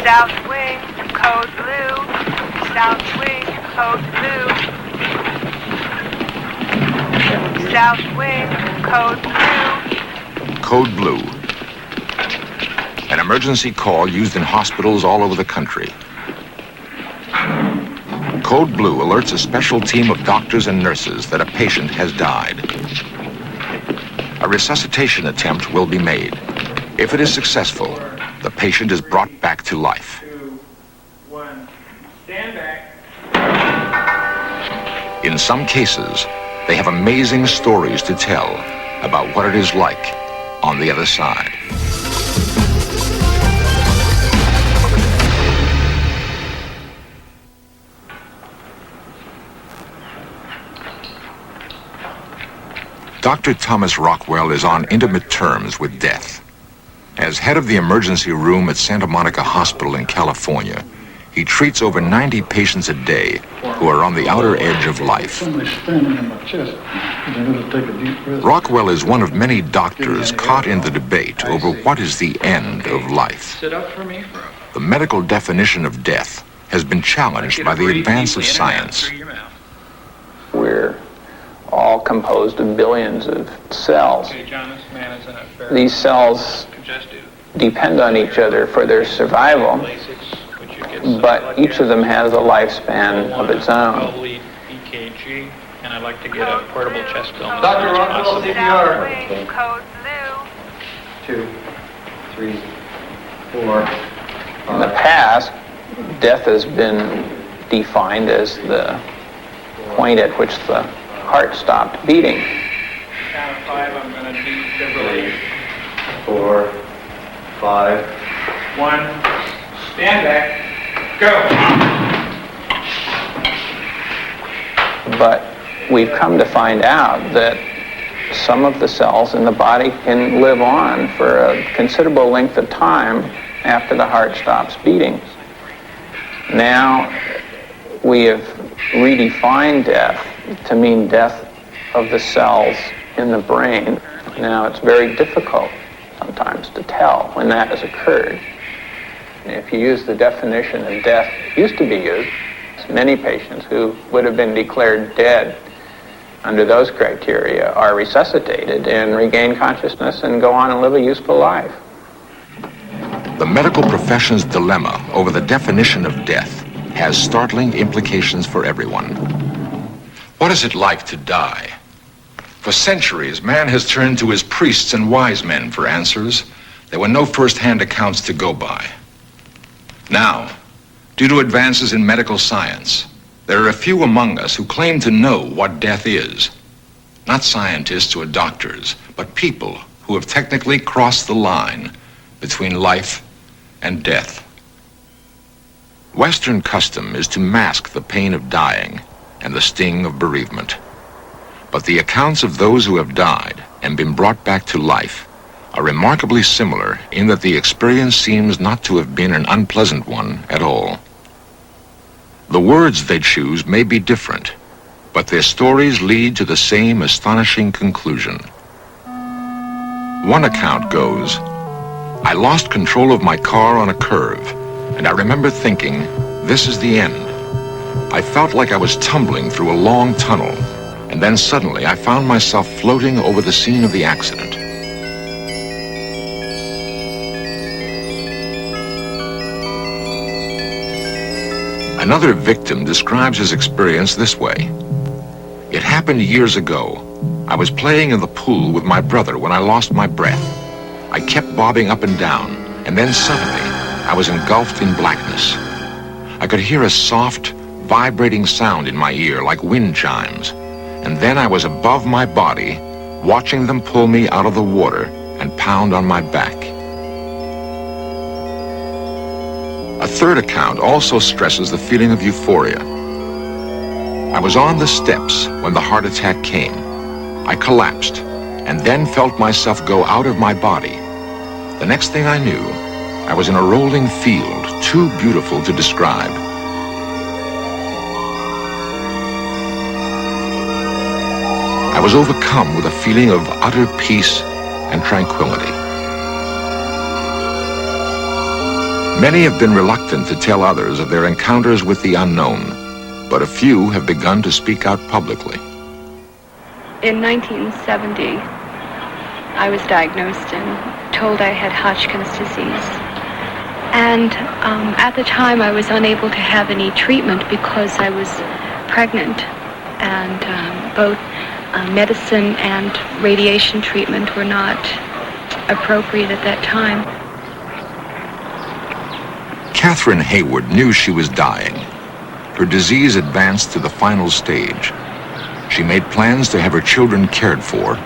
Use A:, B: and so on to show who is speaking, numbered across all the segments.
A: South wing, code blue. South wing, code blue. South wing, code blue.
B: Code Blue. An emergency call used in hospitals all over the country. Code Blue alerts a special team of doctors and nurses that a patient has died. A resuscitation attempt will be made. If it is successful, the patient is brought back to life.
C: 2, 1, stand back.
B: In some cases, they have amazing stories to tell about what it is like on the other side. Dr. Thomas Rockwell is on intimate terms with death. As head of the emergency room at Santa Monica Hospital in California, he treats over 90 patients a day who are on the outer edge of life. Rockwell is one of many doctors caught in the debate over what is the end of life. The medical definition of death has been challenged by the advance of science.
D: We're all composed of billions of cells. These cells depend on each other for their survival, but each of them has a lifespan of its own.
C: EKG, and I'd like to get a portable chest film.
E: Dr. Rockwell, CPR.
A: Wing, code blue.
E: 2, 3, 4.
D: In the past, death has been defined as the point at which the heart stopped beating.
C: Count of 5, I'm going to defibrillate.
E: 4, 5.
C: 1, stand back, go.
D: But we've come to find out that some of the cells in the body can live on for a considerable length of time after the heart stops beating. Now we have redefined death to mean death of the cells in the brain. Now it's very difficult sometimes to tell when that has occurred. If you use the definition of death used to be used, many patients who would have been declared dead under those criteria are resuscitated and regain consciousness and go on and live a useful life.
B: The medical profession's dilemma over the definition of death has startling implications for everyone. What is it like to die? For centuries, man has turned to his priests and wise men for answers. There were no first-hand accounts to go by. Now, due to advances in medical science, there are a few among us who claim to know what death is. Not scientists or doctors, but people who have technically crossed the line between life and death. Western custom is to mask the pain of dying and the sting of bereavement. But the accounts of those who have died and been brought back to life are remarkably similar in that the experience seems not to have been an unpleasant one at all. The words they choose may be different, but their stories lead to the same astonishing conclusion. One account goes, "I lost control of my car on a curve, and I remember thinking, this is the end. I felt like I was tumbling through a long tunnel, and then suddenly I found myself floating over the scene of the accident." Another victim describes his experience this way. "It happened years ago. I was playing in the pool with my brother when I lost my breath. I kept bobbing up and down, and then suddenly I was engulfed in blackness. I could hear a soft, vibrating sound in my ear like wind chimes, and then I was above my body, watching them pull me out of the water and pound on my back." A third account also stresses the feeling of euphoria. "I was on the steps when the heart attack came. I collapsed and then felt myself go out of my body. The next thing I knew, I was in a rolling field too beautiful to describe. I was overcome with a feeling of utter peace and tranquility." Many have been reluctant to tell others of their encounters with the unknown, but a few have begun to speak out publicly.
F: In 1970, I was diagnosed and told I had Hodgkin's disease. And at the time, I was unable to have any treatment because I was pregnant, and both medicine and radiation treatment were not appropriate at that time.
B: Catherine Hayward knew she was dying. Her disease advanced to the final stage. She made plans to have her children cared for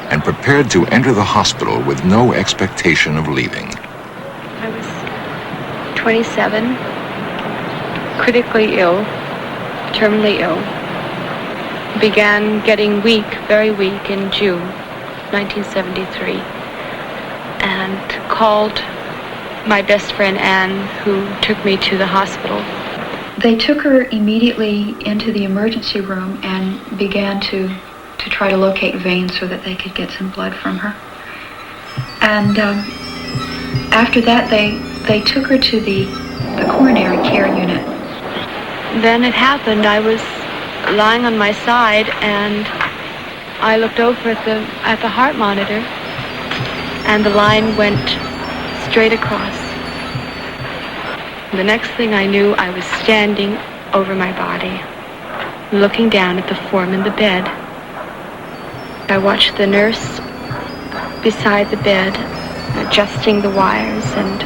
B: and prepared to enter the hospital with no expectation of leaving.
F: I was 27, critically ill, terminally ill. Began getting weak, very weak, in June 1973, and called my best friend Anne, who took me to the hospital.
G: They took her immediately into the emergency room and began to try to locate veins so that they could get some blood from her. And after that, they took her to the coronary care unit.
F: Then it happened. I was lying on my side, and I looked over at the heart monitor, and the line went straight across. The next thing I knew, I was standing over my body, looking down at the form in the bed. I watched the nurse beside the bed, adjusting the wires, and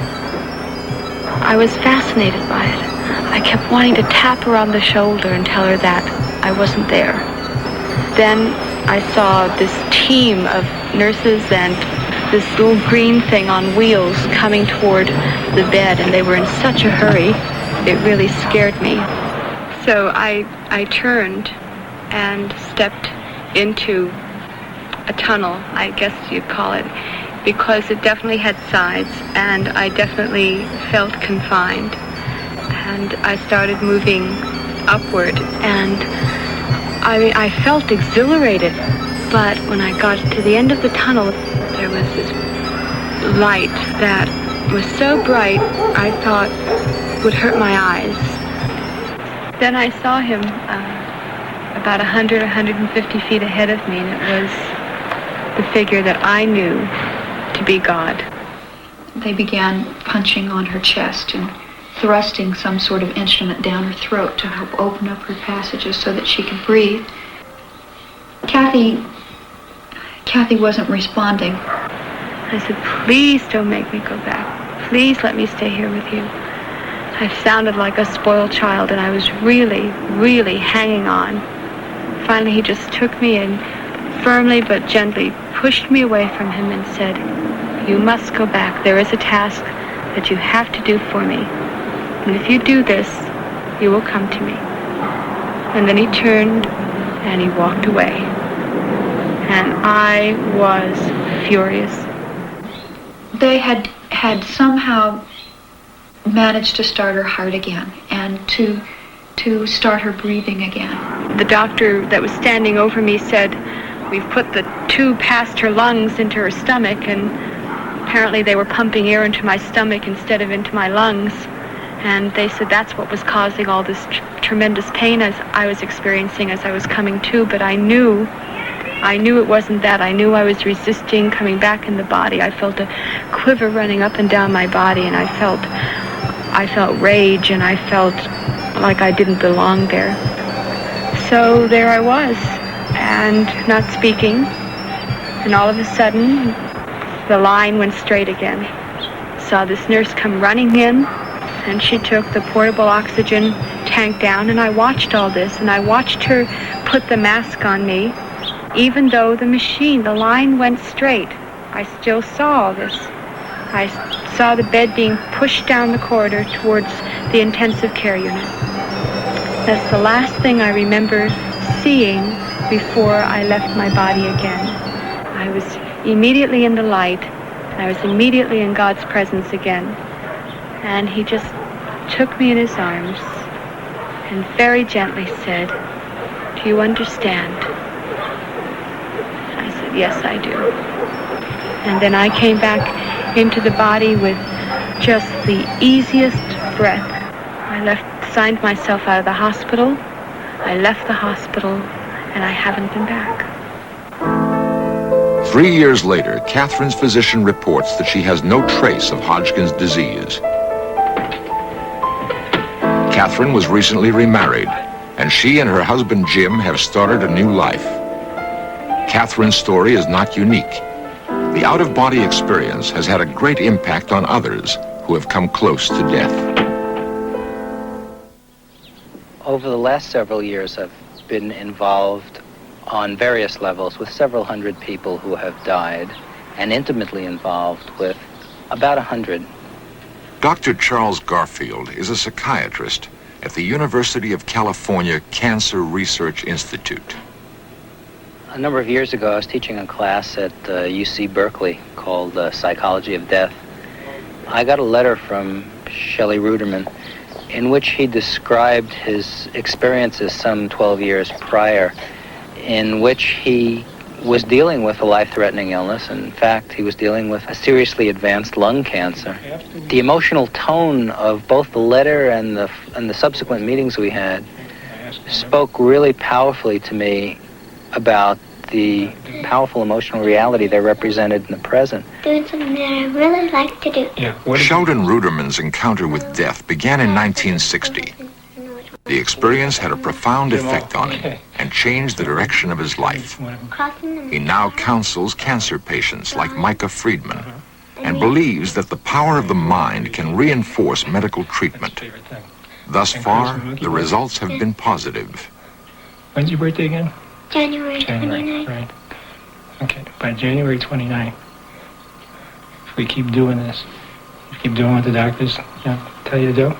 F: I was fascinated by it. I kept wanting to tap her on the shoulder and tell her that I wasn't there. Then I saw this team of nurses and this little green thing on wheels coming toward the bed, and they were in such a hurry, it really scared me. So I turned and stepped into a tunnel, I guess you'd call it, because it definitely had sides, and I definitely felt confined. And I started moving upward, and I felt exhilarated, but when I got to the end of the tunnel, there was this light that was so bright I thought would hurt my eyes. Then I saw him about 100, 150 feet ahead of me, and it was the figure that I knew to be God.
G: They began punching on her chest and thrusting some sort of instrument down her throat to help open up her passages so that she could breathe. Kathy wasn't responding.
F: I said, please don't make me go back. Please let me stay here with you. I sounded like a spoiled child, and I was really, really hanging on. Finally, he just took me and firmly but gently pushed me away from him and said, you must go back. There is a task that you have to do for me. And if you do this, you will come to me. And then he turned and he walked away. And I was furious.
G: They had somehow managed to start her heart again and to start her breathing again.
F: The doctor that was standing over me said, we've put the tube past her lungs into her stomach, and apparently they were pumping air into my stomach instead of into my lungs. And they said that's what was causing all this tremendous pain as I was experiencing as I was coming to, but I knew it wasn't that. I knew I was resisting coming back in the body. I felt a quiver running up and down my body, and I felt rage, and I felt like I didn't belong there. So there I was, and not speaking, and all of a sudden, the line went straight again. Saw this nurse come running in, and she took the portable oxygen tank down, and I watched all this, and I watched her put the mask on me. Even though the line went straight, I still saw all this. I saw the bed being pushed down the corridor towards the intensive care unit. That's the last thing I remember seeing before I left my body again. I was immediately in the light, and I was immediately in God's presence again. And he just took me in his arms and very gently said, do you understand? I said, yes, I do. And then I came back into the body with just the easiest breath. I signed myself out of the hospital. I left the hospital, and I haven't been back.
B: 3 years later, Catherine's physician reports that she has no trace of Hodgkin's disease. Catherine was recently remarried, and she and her husband Jim have started a new life. Catherine's story is not unique. The out-of-body experience has had a great impact on others who have come close to death.
H: Over the last several years, I've been involved on various levels with several hundred people who have died, and intimately involved with about 100.
B: Dr. Charles Garfield is a psychiatrist at the University of California Cancer Research Institute.
H: A number of years ago, I was teaching a class at UC Berkeley called Psychology of Death. I got a letter from Shelley Ruderman in which he described his experiences some 12 years prior, in which he was dealing with a life-threatening illness. In fact, he was dealing with a seriously advanced lung cancer. The emotional tone of both the letter and the subsequent meetings we had spoke really powerfully to me about the powerful emotional reality they represented in the present.
I: Doing something that I really like to do.
B: Sheldon Ruderman's encounter with death began in 1960. The experience had a profound effect on him and changed the direction of his life. He now counsels cancer patients like Micah Friedman and believes that the power of the mind can reinforce medical treatment. Thus far, the results have been positive.
J: When's your birthday again?
I: January 29th.
J: Right. Okay, by January 29th, if we keep doing this, keep doing what the doctors tell you to do,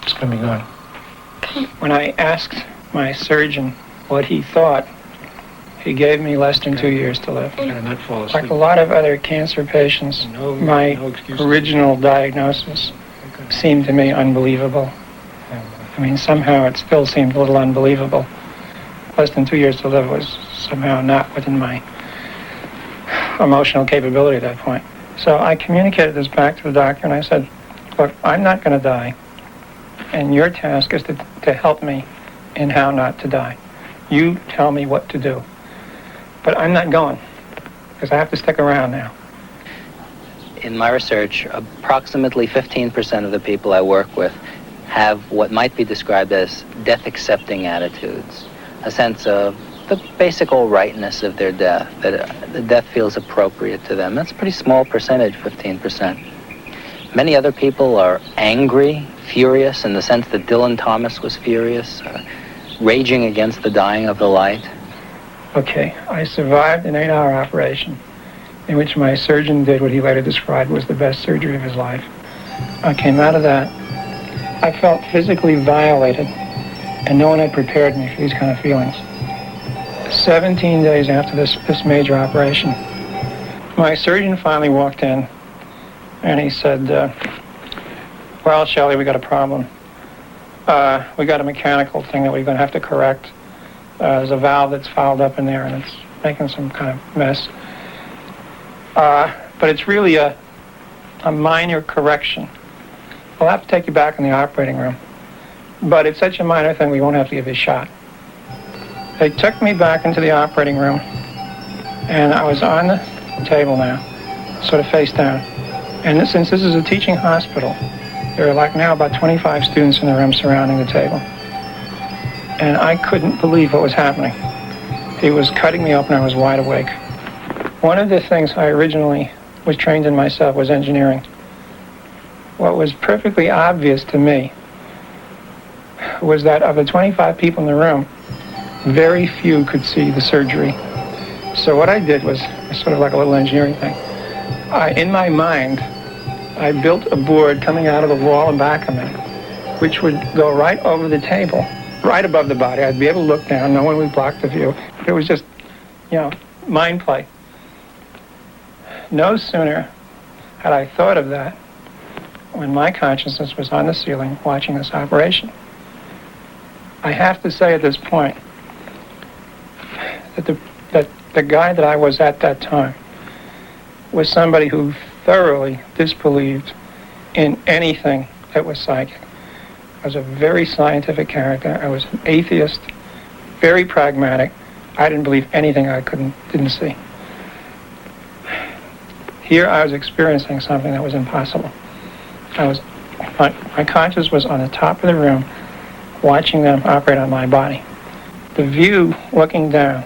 J: it's going to be gone. When I asked my surgeon what he thought, he gave me less than 2 years to live. Like a lot of other cancer patients, my original diagnosis seemed to me unbelievable. I mean, somehow it still seemed a little unbelievable. Less than 2 years to live was somehow not within my emotional capability at that point. So I communicated this back to the doctor, and I said, look, I'm not going to die, and your task is to help me in how not to die. You tell me what to do. But I'm not going, because I have to stick around now.
H: In my research, approximately 15% of the people I work with have what might be described as death-accepting attitudes, a sense of the basic all-rightness of their death, that the death feels appropriate to them. That's a pretty small percentage, 15%. Many other people are angry, furious, in the sense that Dylan Thomas was furious, raging against the dying of the light.
J: Okay, I survived an 8-hour operation in which my surgeon did what he later described was the best surgery of his life. I came out of that. I felt physically violated, and no one had prepared me for these kind of feelings. 17 days after this major operation, my surgeon finally walked in, and he said, well, Shelley, we got a problem. We got a mechanical thing that we're going to have to correct. There's a valve that's fouled up in there, and it's making some kind of mess. But it's really a minor correction. We'll have to take you back in the operating room. But it's such a minor thing, we won't have to give you a shot. They took me back into the operating room, and I was on the table now, sort of face down. And since this is a teaching hospital, there are like now about 25 students in the room surrounding the table. And I couldn't believe what was happening. He was cutting me open, I was wide awake. One of the things I originally was trained in myself was engineering. What was perfectly obvious to me was that of the 25 people in the room, very few could see the surgery. So what I did was sort of like a little engineering thing. In my mind, I built a board coming out of the wall and back of me, which would go right over the table, right above the body. I'd be able to look down, no one would block the view. It was just, mind play. No sooner had I thought of that when my consciousness was on the ceiling watching this operation. I have to say at this point that the guy that I was at that time was somebody who thoroughly disbelieved in anything that was psychic. I was a very scientific character. I was an atheist, very pragmatic. I didn't believe anything I didn't see. Here I was experiencing something that was impossible. My conscience was on the top of the room, watching them operate on my body. The view looking down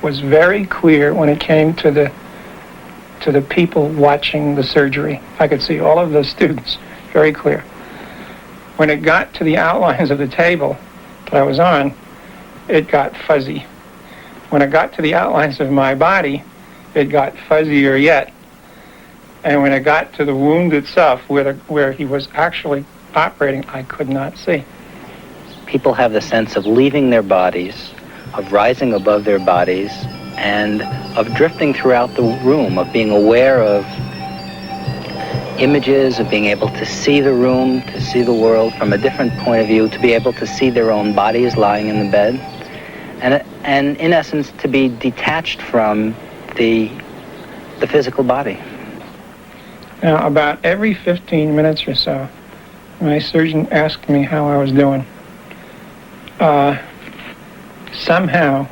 J: was very clear when it came to the people watching the surgery. I could see all of the students very clear. When it got to the outlines of the table that I was on, it got fuzzy. When it got to the outlines of my body, it got fuzzier yet. And when it got to the wound itself, where he was actually operating, I could not see.
H: People have the sense of leaving their bodies, of rising above their bodies, and of drifting throughout the room, of being aware of images, of being able to see the room, to see the world from a different point of view, to be able to see their own bodies lying in the bed, and in essence, to be detached from the physical body.
J: Now, about every 15 minutes or so, my surgeon asked me how I was doing. Somehow,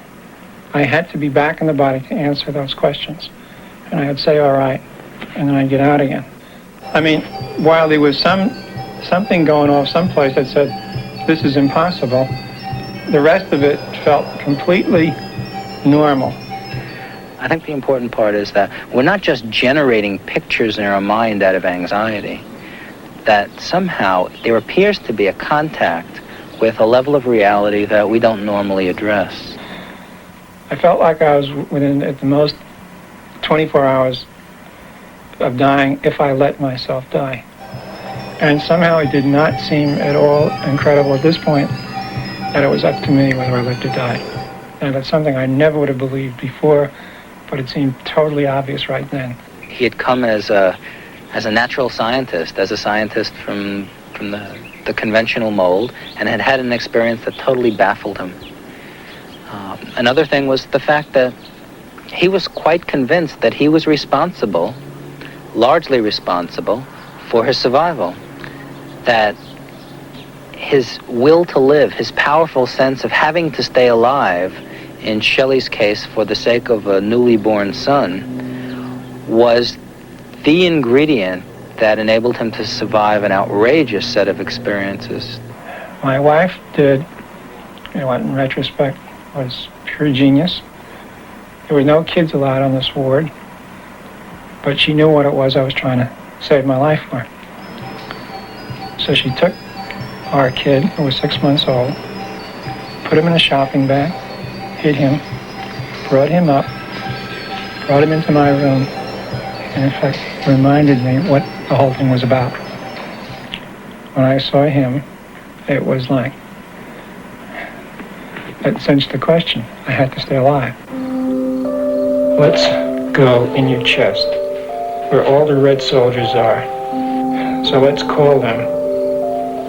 J: I had to be back in the body to answer those questions. And I would say, all right, and then I'd get out again. I mean, while there was something going off someplace that said, this is impossible, the rest of it felt completely normal.
H: I think the important part is that we're not just generating pictures in our mind out of anxiety, that somehow there appears to be a contact with a level of reality that we don't normally address.
J: I felt like I was within, at the most, 24 hours of dying if I let myself die. And somehow it did not seem at all incredible at this point that it was up to me whether I lived or died. And it's something I never would have believed before, but it seemed totally obvious right then.
H: He had come as a natural scientist, as a scientist from the conventional mold, and had had an experience that totally baffled him. Another thing was the fact that he was quite convinced that he was responsible, largely responsible, for his survival. That his will to live, his powerful sense of having to stay alive, in Shelley's case for the sake of a newly born son, was the ingredient that enabled him to survive an outrageous set of experiences.
J: My wife did, what in retrospect was pure genius. There were no kids allowed on this ward, but she knew what it was I was trying to save my life for. So she took our kid, who was 6 months old, put him in a shopping bag, hid him, brought him up, brought him into my room, and in fact reminded me what the whole thing was about. When I saw him, it was like, that cinched the question. I had to stay alive. Let's go in your chest, where all the red soldiers are. So let's call them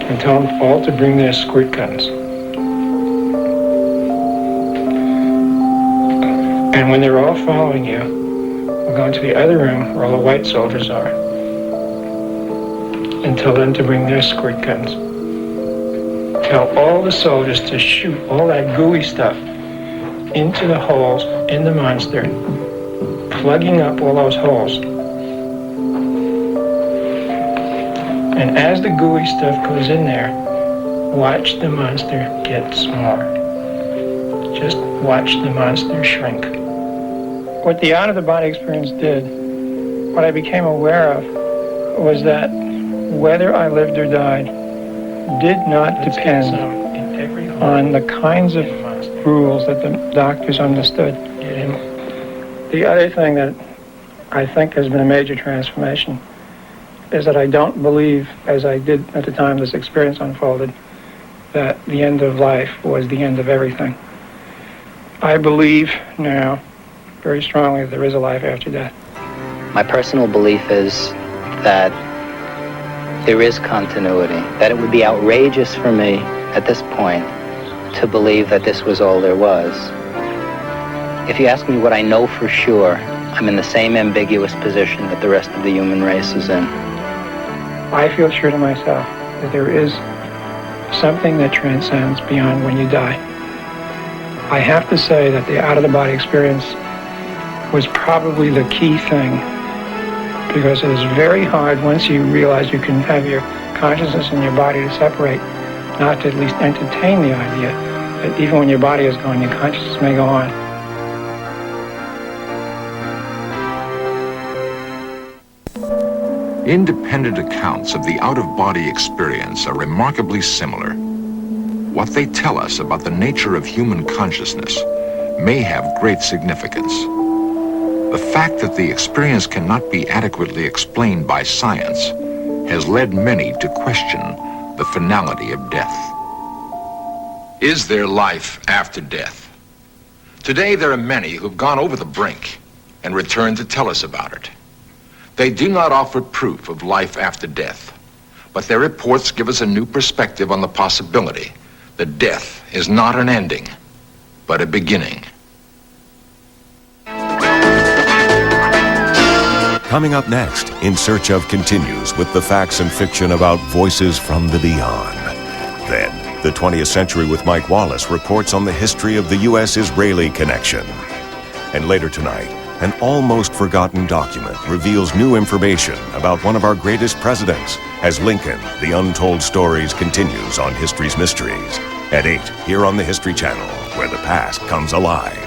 J: and tell them all to bring their squirt guns. And when they're all following you, we'll go into the other room where all the white soldiers are and tell them to bring their squirt guns. Tell all the soldiers to shoot all that gooey stuff into the holes in the monster, plugging up all those holes. And as the gooey stuff goes in there, watch the monster get smaller. Just watch the monster shrink. What the out-of-the-body experience did, what I became aware of, was that whether I lived or died did not depend on the kinds of rules that the doctors understood. The other thing that I think has been a major transformation is that I don't believe, as I did at the time this experience unfolded, that the end of life was the end of everything. I believe now very strongly that there is a life after death.
H: My personal belief is that there is continuity, that it would be outrageous for me at this point to believe that this was all there was. If you ask me what I know for sure, I'm in the same ambiguous position that the rest of the human race is in.
J: I feel true to myself that there is something that transcends beyond when you die. I have to say that the out-of-the-body experience was probably the key thing, because it is very hard once you realize you can have your consciousness and your body to separate, not to at least entertain the idea that even when your body is gone, your consciousness may go on.
B: Independent accounts of the out-of-body experience are remarkably similar. What they tell us about the nature of human consciousness may have great significance. The fact that the experience cannot be adequately explained by science has led many to question the finality of death. Is there life after death? Today there are many who've gone over the brink and returned to tell us about it. They do not offer proof of life after death, but their reports give us a new perspective on the possibility that death is not an ending, but a beginning.
K: Coming up next, In Search of continues with the facts and fiction about voices from the beyond. Then, the 20th Century with Mike Wallace reports on the history of the U.S.-Israeli connection. And later tonight, an almost forgotten document reveals new information about one of our greatest presidents as Lincoln, the Untold Stories continues on History's Mysteries at 8 here on the History Channel, where the past comes alive.